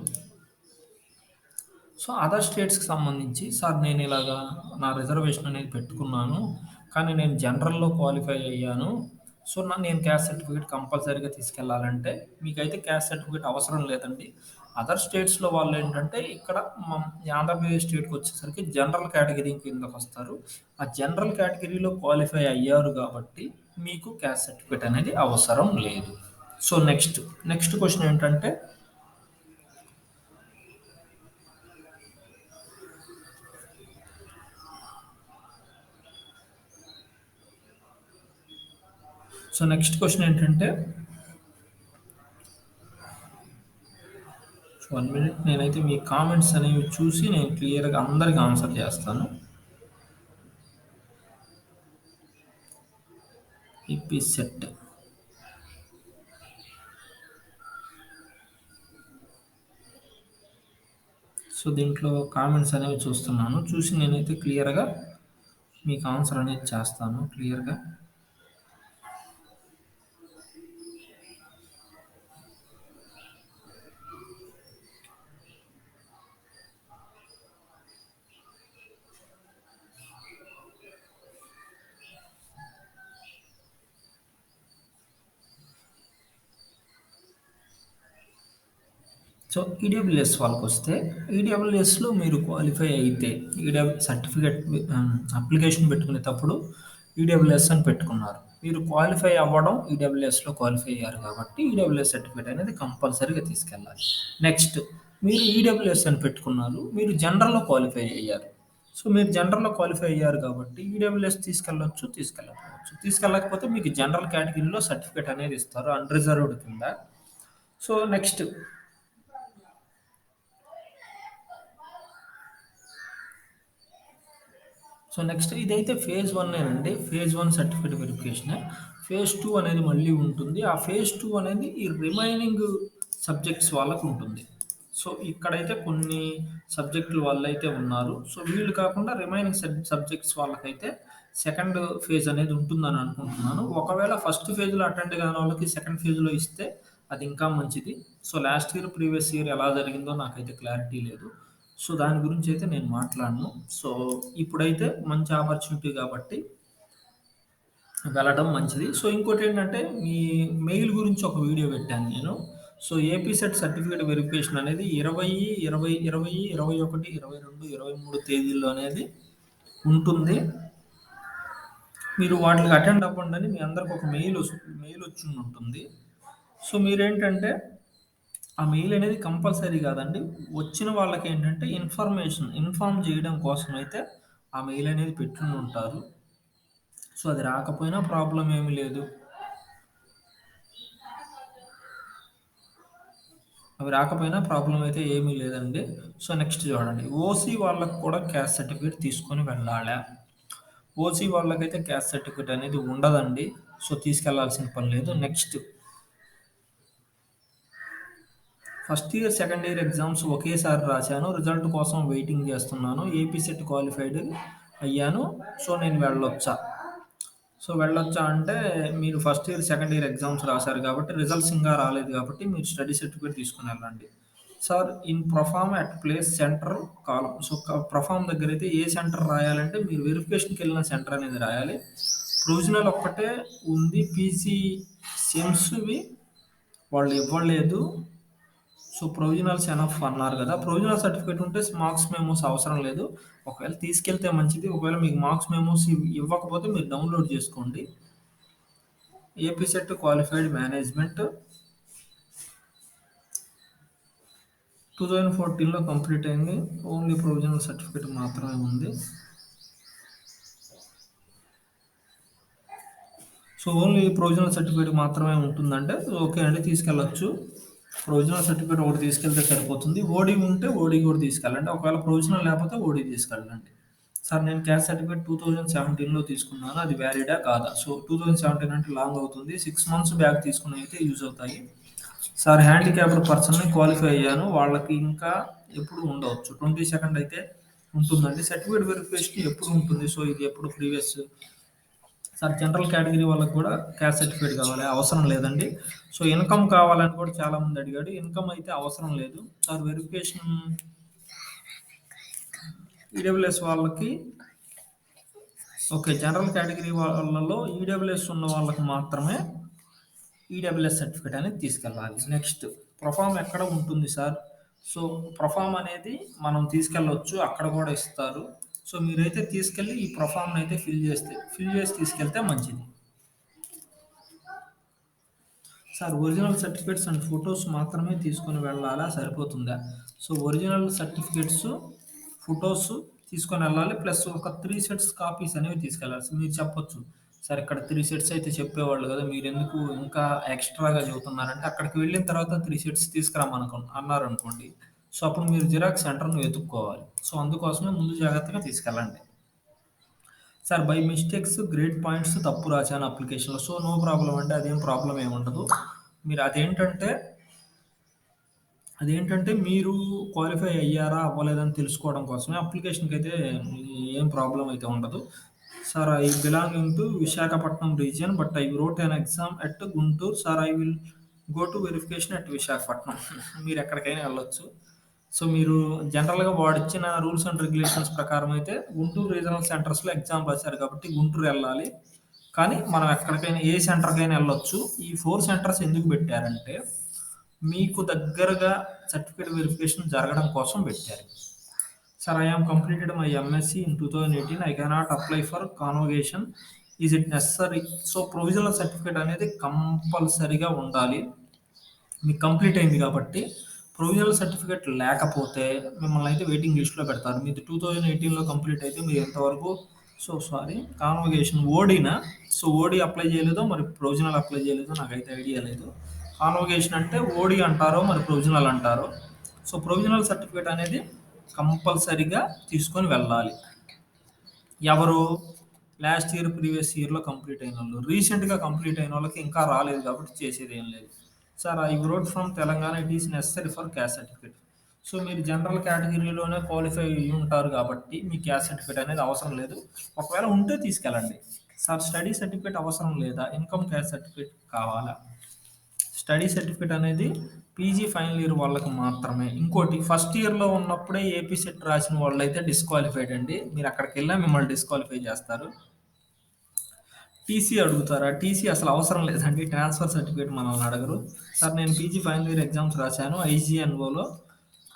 సో అదర్ స్టేట్స్కి సంబంధించి, సార్ నేను ఇలాగా నా రిజర్వేషన్ అనేది పెట్టుకున్నాను, కానీ నేను జనరల్లో క్వాలిఫై అయ్యాను. సో నేను క్యాస్ట్ సర్టిఫికేట్ కంపల్సరీగా తీసుకెళ్ళాలంటే మీకైతే క్యాస్ట్ సర్టిఫికేట్ అవసరం లేదండి. అదర్ స్టేట్స్లో వాళ్ళు ఏంటంటే ఇక్కడ ఈ ఆంధ్రప్రదేశ్ స్టేట్కి వచ్చేసరికి జనరల్ కేటగిరీ కిందకు వస్తారు. ఆ జనరల్ కేటగిరీలో క్వాలిఫై అయ్యారు కాబట్టి మీకు క్యాస్ట్ సర్టిఫికేట్ అనేది అవసరం లేదు. సో నెక్స్ట్ క్వశ్చన్ ఏంటంటే, నెక్స్ట్ క్వశ్చన్ ఏంటంటే 1 మినిట్, నేనైతే మీ కామెంట్స్ అనేవి చూసి నేను క్లియర్గా అందరికి ఆన్సర్ చేస్తాను. AP SET. సో దీంట్లో కామెంట్స్ అనేవి చూస్తున్నాను. చూసి నేనైతే క్లియర్గా మీకు ఆన్సర్ అనేది చేస్తాను క్లియర్గా. సో ఈడబ్ల్యూఎస్ వాళ్ళకొస్తే, ఈడబ్ల్యూఎస్‌లో మీరు క్వాలిఫై అయితే సర్టిఫికేట్ అప్లికేషన్ పెట్టుకునేటప్పుడు ఈడబ్ల్యూఎస్ అని పెట్టుకున్నారు. మీరు క్వాలిఫై అవ్వడం ఈడబ్ల్యూఎస్‌లో క్వాలిఫై అయ్యారు కాబట్టి ఈడబ్ల్యూఎస్ సర్టిఫికేట్ అనేది కంపల్సరీగా తీసుకెళ్ళాలి. నెక్స్ట్ మీరు ఈడబ్ల్యూఎస్ అని పెట్టుకున్నారు. మీరు జనరల్‌లో క్వాలిఫై అయ్యారు. సో, మీరు జనరల్‌లో క్వాలిఫై అయ్యారు కాబట్టి ఈడబ్ల్యూఎస్ తీసుకెళ్ళొచ్చు, తీసుకెళ్ళకపోవచ్చు. తీసుకెళ్ళకపోతే మీకు జనరల్ కేటగిరీలో సర్టిఫికేట్ అనేది ఇస్తారు అన్‌రిజర్వ్డ్ కింద. సో, నెక్స్ట్ నెక్స్ట్ ఇదైతే ఫేజ్ 1 ఫేజ్ 1 సర్టిఫికేట్ వెరిఫికేషనే. ఫేజ్ 2 అనేది మళ్ళీ ఉంటుంది. ఆ ఫేజ్ 2 అనేది ఈ రిమైనింగ్ సబ్జెక్ట్స్ వాళ్ళకుంటుంది. సో, ఇక్కడైతే కొన్ని సబ్జెక్టులు వాళ్ళైతే ఉన్నారు. సో, వీళ్ళు కాకుండా రిమైనింగ్ సబ్జెక్ట్స్ వాళ్ళకైతే సెకండ్ ఫేజ్ అనేది ఉంటుందని అనుకుంటున్నాను. ఒకవేళ ఫస్ట్ ఫేజ్‌లో అటెండ్ కానోళ్ళకి సెకండ్ ఫేజ్‌లో ఇస్తే అది ఇంకా మంచిది. So, last year, previous year ఎలా జరిగిందో నాకైతే క్లారిటీ లేదు. సో, దాని గురించయితే నేను మాట్లాడను. సో, ఇప్పుడైతే మంచి ఆపర్చునిటీ కాబట్టి వెళ్ళడం మంచిది. సో, ఇంకోటేంటంటే మీ మెయిల్ గురించి ఒక వీడియో పెట్టాను నేను. So, AP SET certificate verification అనేది 20, 20, 20, 21, 22, 23 తేదీల్లో అనేది ఉంటుంది. మీరు వాటికి అటెండ్ అవ్వండని మీ అందరికి ఒక మెయిల్ వచ్చుంటుంది. సో, మీరేంటంటే ఆ మెయిల్ అనేది కంపల్సరీ కాదండి. వచ్చిన వాళ్ళకేంటంటే ఇన్ఫార్మ్ చేయడం కోసమైతే ఆ మెయిల్ అనేది పెట్టుంటారు. సో, అది రాకపోయినా ప్రాబ్లమ్ ఏమీ లేదు. అవి రాకపోయినా ప్రాబ్లమ్ అయితే ఏమీ లేదండి. సో, నెక్స్ట్ చూడండి. ఓసీ వాళ్ళకి కూడా క్యాస్ట్ సర్టిఫికేట్ తీసుకొని వెళ్ళాలా? ఓసీ వాళ్ళకైతే క్యాస్ట్ సర్టిఫికేట్ అనేది ఉండదండి. సో, తీసుకెళ్లాల్సిన పని లేదు. Next first year, second year exams ఒకేసారి రాశాను. రిజల్ట్ కోసం వెయిటింగ్ చేస్తున్నాను. ఏపీ సెట్ క్వాలిఫైడ్ అయ్యాను. సో, నేను వెళ్ళొచ్చా? సో, వెళ్ళొచ్చా అంటే మీరు first year, second year exams రాశారు కాబట్టి రిజల్ట్స్ ఇంకా రాలేదు కాబట్టి మీరు స్టడీ సర్టిఫికేట్ తీసుకొని వెళ్ళండి. Sir in perform at place centre column. So, perform దగ్గరైతే ఏ సెంటర్ రాయాలంటే మీరు వెరిఫికేషన్‌కి వెళ్ళిన సెంటర్ అనేది రాయాలి. ప్రొవిజనల్ ఒక్కటే ఉంది. పీసీ సెమ్స్‌వి వాళ్ళు ఇవ్వలేదు. సో, ప్రొవిజనల్స్ ఎనఫ్ అన్నారు గదా! ప్రొవిజనల్ సర్టిఫికేట్ ఉంటే మార్క్స్ మెమోస్ అవసరం లేదు. ఒకవేళ తీసుకెళ్తే మంచిది. ఒకవేళ మీకు మార్క్స్ మెమోస్ ఇవ్వకపోతే మీరు డౌన్‌లోడ్ చేసుకోండి. ఏపీ సెట్ క్వాలిఫైడ్ మేనేజ్మెంట్ 2014లో కంప్లీట్ అయింది. ఓన్లీ ప్రొవిజనల్ సర్టిఫికేట్ మాత్రమే ఉంది. సో, ఓన్లీ ప్రొవిజనల్ సర్టిఫికేట్ మాత్రమే ఉంటుందంటే ఓకే అండి, తీసుకెళ్ళొచ్చు. ప్రొవిజనల్ సర్టిఫికేట్ ఒకటి తీసుకెళ్తే సరిపోతుంది. ఓడీ ఉంటే ఓడీ కూడా తీసుకెళ్ళండి. ఒకవేళ ప్రొవిజనల్ లేకపోతే ఓడీ తీసుకెళ్ళండి. సార్ నేను క్యాస్ట్ సర్టిఫికేట్ 2017లో తీసుకున్నాను. అది వ్యాలిడా కాదా? సో, 2017 అంటే లాంగ్ అవుతుంది. 6 మంత్స్ బ్యాక్ తీసుకున్నవైతే యూజ్ అవుతాయి. సార్ హ్యాండిక్యాప్డ్ పర్సన్‌ని క్వాలిఫై అయ్యాను. వాళ్ళకి ఇంకా ఎప్పుడు ఉండవచ్చు. 22 అయితే ఉంటుందండి. సర్టిఫికేట్ వెరిఫికేషన్ ఎప్పుడు ఉంటుంది? సో, ఇది ఎప్పుడు ప్రీవియస్ సార్ జనరల్ కేటగిరీ వాళ్ళకి కూడా క్యాస్ట్ సర్టిఫికేట్ కావాలి. అవసరం లేదండి. సో, ఇన్‌కమ్ కావాలని కూడా చాలామంది అడిగాడు. ఇన్‌కమ్ అయితే అవసరం లేదు. సార్ వెరిఫికేషన్ ఈడబ్ల్యూఎస్ వాళ్ళకి ఓకే. జనరల్ కేటగిరీ వాళ్ళలో ఈడబ్ల్యూఎస్ ఉన్న వాళ్ళకి మాత్రమే ఈడబ్ల్యూఎస్ సర్టిఫికేట్ అనేది తీసుకెళ్ళాలి. నెక్స్ట్ ప్రొఫార్మ్ ఎక్కడ ఉంటుంది సార్? సో, ప్రొఫార్మ్ అనేది మనం తీసుకెళ్ళొచ్చు. అక్కడ కూడా ఇస్తారు. సో, మీరైతే తీసుకెళ్ళి ఈ ప్రొఫార్మ్‌నయితే ఫిల్ చేసి తీసుకెళ్తే మంచిది. Sir original certificates and photos మాత్రమే తీసుకొని వెళ్ళాలా? సరిపోతుందా? సో, ఒరిజినల్ సర్టిఫికేట్స్, ఫోటోస్ తీసుకొని వెళ్ళాలి. ప్లస్ ఒక 3 సెట్స్ కాపీస్ అనేవి తీసుకెళ్ళాలి. సో, మీరు చెప్పొచ్చు. సార్ ఇక్కడ 3 సెట్స్ అయితే చెప్పేవాళ్ళు కదా! మీరెందుకు ఇంకా ఎక్స్‌ట్రాగా చెబుతున్నారంటే అక్కడికి వెళ్ళిన తర్వాత 3 సెట్స్ అన్నారనుకోండి. సో, అప్పుడు మీరు జిరాక్స్ సెంటర్‌ని వెతుక్కోవాలి. సో, అందుకోసమే ముందు జాగ్రత్తగా తీసుకెళ్ళండి. Sir by mistakes grade points తప్పు రాశాను అప్లికేషన్‌లో. సో, నో ప్రాబ్లమ్ అండి. అదేం ప్రాబ్లమ్ ఏముండదు. మీరు అదేంటంటే మీరు క్వాలిఫై అయ్యారా? అవ్వలేదా? అని తెలుసుకోవడం కోసమే. అప్లికేషన్‌కైతే ఏం ప్రాబ్లమ్ అయితే ఉండదు. Sir I belonging to Visakhapatnam region but I wrote an exam at Guntur. Sir I will go to verification at Visakhapatnam. మీరెక్కడికైనా వెళ్ళొచ్చు. సో, మీరు జనరల్‌గా వాడిచ్చిన రూల్స్ అండ్ రెగ్యులేషన్స్ ప్రకారం అయితే గుంటూరు రీజనల్ సెంటర్స్‌లో ఎగ్జామ్ రాశారు కాబట్టి గుంటూరు ఎళ్ళాలి. కానీ మనం ఎక్కడికైనా ఏ సెంటర్‌కైనా ఎళ్ళొచ్చు. ఈ 4 సెంటర్స్ ఎందుకు పెట్టారంటే మీకు దగ్గరగా సర్టిఫికేట్ వెరిఫికేషన్ జరగడం కోసం పెట్టారు. Sir, I have completed my MSc in 2018. I cannot apply for convocation. Is it necessary? So provisional certificate అనేది కంపల్సరీగా ఉండాలి. మీకు కంప్లీట్ అయింది కాబట్టి. ప్రొవిజనల్ సర్టిఫికేట్ లేకపోతే మిమ్మల్ని అయితే వెయిటింగ్ లిస్ట్లో పెడతారు. మీది 2018లో కంప్లీట్ అయితే మీరు ఎంతవరకు కాన్వకేషన్ ఓడీనా? సో ఓడీ అప్లై చేయలేదో, మరి ప్రొవిజనల్ అప్లై చేయలేదో నాకైతే ఐడియా లేదు. కాన్వకేషన్ అంటే ఓడీ అంటారో మరి ప్రొవిజనల్ అంటారో. సో ప్రొవిజనల్ సర్టిఫికేట్ అనేది కంపల్సరీగా తీసుకొని వెళ్ళాలి. ఎవరు? లాస్ట్ ఇయర్, ప్రీవియస్ ఇయర్లో కంప్లీట్ అయిన వాళ్ళు. రీసెంట్గా కంప్లీట్ అయిన వాళ్ళకి ఇంకా రాలేదు కాబట్టి చేసేది ఏం లేదు. Sir, I wrote from Telangana, it is necessary for caste certificate. So మీరు జనరల్ కేటగిరీలోనే క్వాలిఫై అయ్యి ఉంటారు కాబట్టి మీ క్యాస్ట్ సర్టిఫికేట్ అనేది అవసరం లేదు. ఒకవేళ ఉంటే తీసుకెళ్ళండి. సార్, స్టడీ సర్టిఫికేట్ అవసరం లేదా? ఇన్కమ్ ట్యాక్స్ సర్టిఫికేట్ కావాలా? స్టడీ సర్టిఫికేట్ అనేది పీజీ ఫైనల్ ఇయర్ వాళ్ళకి మాత్రమే. ఇంకోటి, ఫస్ట్ ఇయర్లో ఉన్నప్పుడే ఏపీ సెట్ రాసిన వాళ్ళు అయితే డిస్క్వాలిఫైడ్ అండి. మీరు అక్కడికి వెళ్ళా మిమ్మల్ని డిస్క్వాలిఫై చేస్తారు. టీసీ అడుగుతారా? టీసీ అసలు అవసరం లేదండి. ట్రాన్స్ఫర్ సర్టిఫికేట్ మనల్ని అడగరు. సార్, నేను పీజీ ఫైనల్ ఇయర్ ఎగ్జామ్స్ రాశాను ఐజీఎన్ఓలో,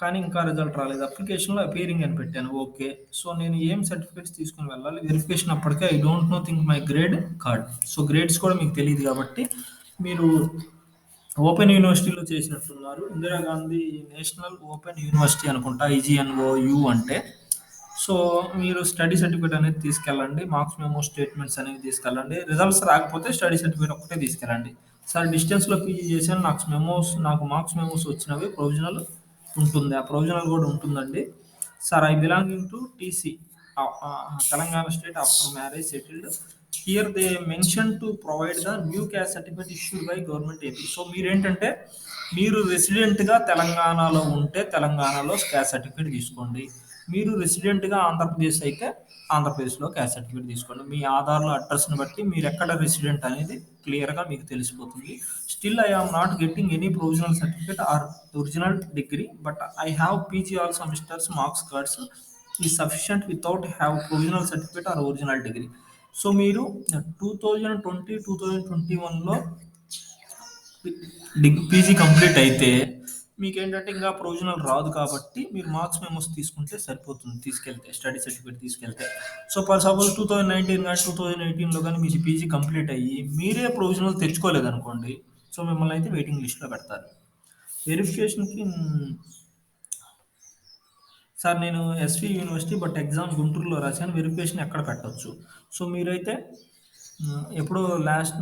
కానీ ఇంకా రిజల్ట్ రాలేదు. అప్లికేషన్లో అపీరింగ్ అని పెట్టాను. ఓకే. సో నేను ఏం సర్టిఫికేట్స్ తీసుకుని వెళ్ళాలి? వెరిఫికేషన్ అప్పటికే I don't know think my grade card. So grades కూడా మీకు తెలియదు కాబట్టి మీరు ఓపెన్ యూనివర్సిటీలో చేసినట్టున్నారు. ఇందిరాగాంధీ నేషనల్ ఓపెన్ యూనివర్సిటీ అనుకుంటా, ఐజీఎన్ఓయు అంటే. సో మీరు స్టడీ సర్టిఫికేట్ అనేది తీసుకెళ్ళండి. మార్క్స్ మెమో, స్టేట్మెంట్స్ అనేవి తీసుకెళ్ళండి. రిజల్ట్స్ రాకపోతే స్టడీ సర్టిఫికేట్ ఒకటే తీసుకెళ్ళండి. సార్, డిస్టెన్స్లో పీజీ చేశాను, నాకు మార్క్స్ మెమోస్ వచ్చినవి, ప్రొవిజనల్ ఉంటుంది. ఆ ప్రొవిజనల్ కూడా ఉంటుందండి. Sir, I belonging to TC Telangana state after marriage settled. Here they mention to provide the new caste certificate issued by government AP. So మీరేంటంటే, మీరు రెసిడెంట్గా తెలంగాణలో ఉంటే తెలంగాణలో క్యాస్ట్ సర్టిఫికేట్ తీసుకోండి. మీరు రెసిడెంట్గా ఆంధ్రప్రదేశ్ అయితే ఆంధ్రప్రదేశ్లో క్యాస్ట్ సర్టిఫికేట్ తీసుకోండి. మీ ఆధార్లో అడ్రస్ని బట్టి మీరు ఎక్కడ రెసిడెంట్ అనేది క్లియర్గా మీకు తెలిసిపోతుంది. Still I am not getting any provisional certificate or original degree, but I have PG all semesters marks cards is sufficient without have provisional certificate or original degree. So మీరు 2021లో పీజీ కంప్లీట్ అయితే మీకేంటంటే ఇంకా provisional రాదు కాబట్టి మీరు marks memos తీసుకుంటే సరిపోతుంది. తీసుకెళ్తే స్టడీ సర్టిఫికేట్ తీసుకెళ్తే. సో ఫర్ సపోజ్ 2019 కానీ 2018లో కానీ మీ పీజీ కంప్లీట్ అయ్యి మీరే ప్రొవిజనల్ తెచ్చుకోలేదనుకోండి, సో మిమ్మల్ని అయితే వెయిటింగ్ లిస్ట్లో పెడతారు. వెరిఫికేషన్కి సార్, నేను ఎస్వి యూనివర్సిటీ బట్ ఎగ్జామ్ గుంటూరులో రాశాను, వెరిఫికేషన్ ఎక్కడ పెట్టవచ్చు? సో మీరైతే ఎప్పుడో లాస్ట్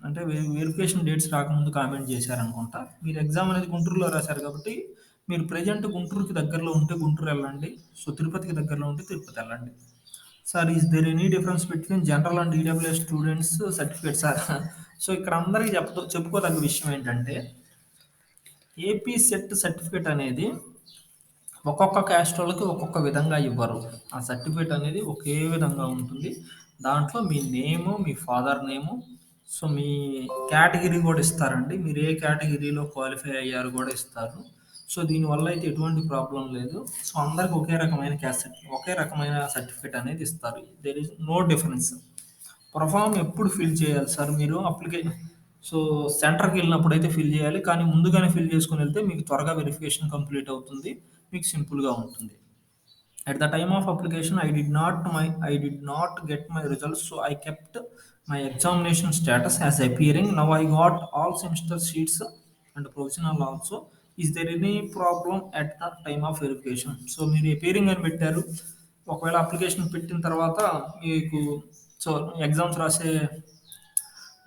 అంటే వెరిఫికేషన్ డేట్స్ రాకముందు కామెంట్ చేశారనుకుంటా. మీరు ఎగ్జామ్ అనేది గుంటూరులో రాశారు కాబట్టి మీరు ప్రజెంట్ గుంటూరుకి దగ్గరలో ఉంటే గుంటూరు వెళ్ళండి. సో తిరుపతికి దగ్గరలో ఉంటే తిరుపతి వెళ్ళండి. Sir, is there any difference between general and EWS students certificate? Sir, so ఇక్కడ అందరికీ చెప్పుకోదగ్గ విషయం ఏంటంటే, ఏపీ సెట్ సర్టిఫికేట్ అనేది ఒక్కొక్క క్యాస్ట్ వాళ్ళకి ఒక్కొక్క విధంగా ఇవ్వరు. ఆ సర్టిఫికేట్ అనేది ఒకే విధంగా ఉంటుంది. దాంట్లో మీ నేము, మీ ఫాదర్ నేము, సో మీ కేటగిరీ కూడా ఇస్తారండి. మీరు ఏ కేటగిరీలో క్వాలిఫై అయ్యారు కూడా ఇస్తారు. సో దీనివల్ల అయితే ఎటువంటి ప్రాబ్లం లేదు. సో అందరికి ఒకే రకమైన ఒకే రకమైన సర్టిఫికేట్ అనేది ఇస్తారు. There is no difference. Proforma ఎప్పుడు ఫిల్ చేయాలి సార్? మీరు అప్లికేషన్ సో సెంటర్కి వెళ్ళినప్పుడు అయితే ఫిల్ చేయాలి, కానీ ముందుగానే ఫిల్ చేసుకుని వెళ్తే మీకు త్వరగా వెరిఫికేషన్ కంప్లీట్ అవుతుంది, మీకు సింపుల్గా ఉంటుంది. At the time of application, I did not get my results, so I kept my examination status as appearing. Now I got all semester sheets and provisional also. Is there any problem at the time of verification? So మీరు appearing అని పెట్టారు. ఒకవేళ application పెట్టిన తర్వాత మీకు so exams రాసే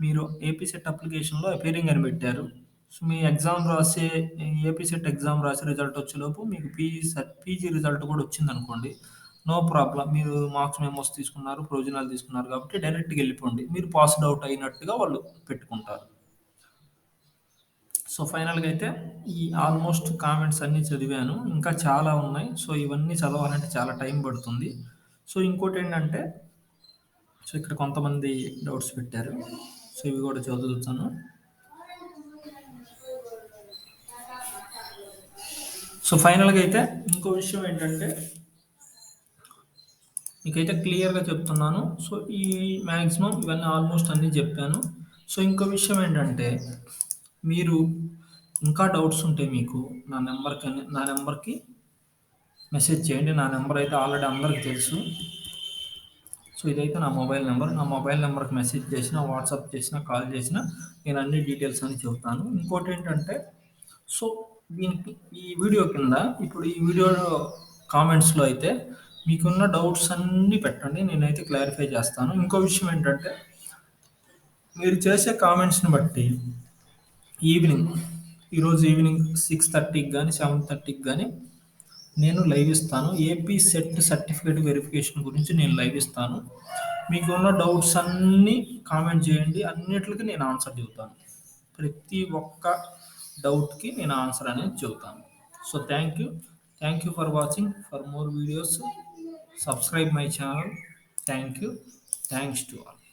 మీరు AP set అప్లికేషన్లో అపీరింగ్ అని పెట్టారు. సో మీ ఎగ్జామ్ రాసే ఏపీ సెట్ ఎగ్జామ్ రాసే రిజల్ట్ వచ్చేలోపు మీకు పీజీ రిజల్ట్ కూడా వచ్చిందనుకోండి, నో ప్రాబ్లం. మీరు మార్క్స్ మెమోస్ తీసుకున్నారు, ప్రొవిజనల్ తీసుకున్నారు కాబట్టి డైరెక్ట్గా వెళ్ళిపోండి. మీరు పాస్డ్ అవుట్ అయినట్టుగా వాళ్ళు పెట్టుకుంటారు. సో ఫైనల్గా అయితే ఈ ఆల్మోస్ట్ కామెంట్స్ అన్నీ చదివాను. ఇంకా చాలా ఉన్నాయి. సో ఇవన్నీ చదవాలంటే చాలా టైం పడుతుంది. సో ఇంకోటి ఏంటంటే, సో ఇక్కడ కొంతమంది డౌట్స్ పెట్టారు. సో ఇవి కూడా చదువుతాను. సో ఫైనల్గా అయితే ఇంకో విషయం ఏంటంటే, మీకైతే క్లియర్గా చెప్తున్నాను. సో ఈ మ్యాక్సిమం ఇవన్నీ ఆల్మోస్ట్ అన్నీ చెప్పాను. సో ఇంకో విషయం ఏంటంటే, మీరు ఇంకా డౌట్స్ ఉంటే మీకు నా నెంబర్కి మెసేజ్ చేయండి. నా నెంబర్ అయితే ఆల్రెడీ అందరికీ తెలుసు. సో ఇదైతే నా మొబైల్ నెంబర్. నా మొబైల్ నెంబర్కి మెసేజ్ చేసినా, వాట్సాప్ చేసినా, కాల్ చేసినా నేను అన్ని డీటెయిల్స్ అని చెబుతాను. ఇంకోటి ఏంటంటే, సో దీనికి ఈ వీడియో కింద ఇప్పుడు ఈ వీడియో కామెంట్స్లో అయితే మీకున్న డౌట్స్ అన్నీ పెట్టండి. నేనైతే క్లారిఫై చేస్తాను. ఇంకో విషయం ఏంటంటే, మీరు చేసే కామెంట్స్ని బట్టి ఈవినింగ్ ఈరోజు ఈవినింగ్ 6:30కి కానీ 7:30కి కానీ నేను లైవ్ ఇస్తాను. ఏపీ సెట్ సర్టిఫికేట్ వెరిఫికేషన్ గురించి నేను లైవ్ ఇస్తాను. మీకు ఉన్న డౌట్స్ అన్నీ కామెంట్ చేయండి. అన్నిటికి నేను ఆన్సర్ చెబుతాను. ప్రతి ఒక్క డౌట్కి నేను ఆన్సర్ అనేది చెబుతాను. So thank you for watching. For more videos subscribe my channel. Thank you. Thanks to all.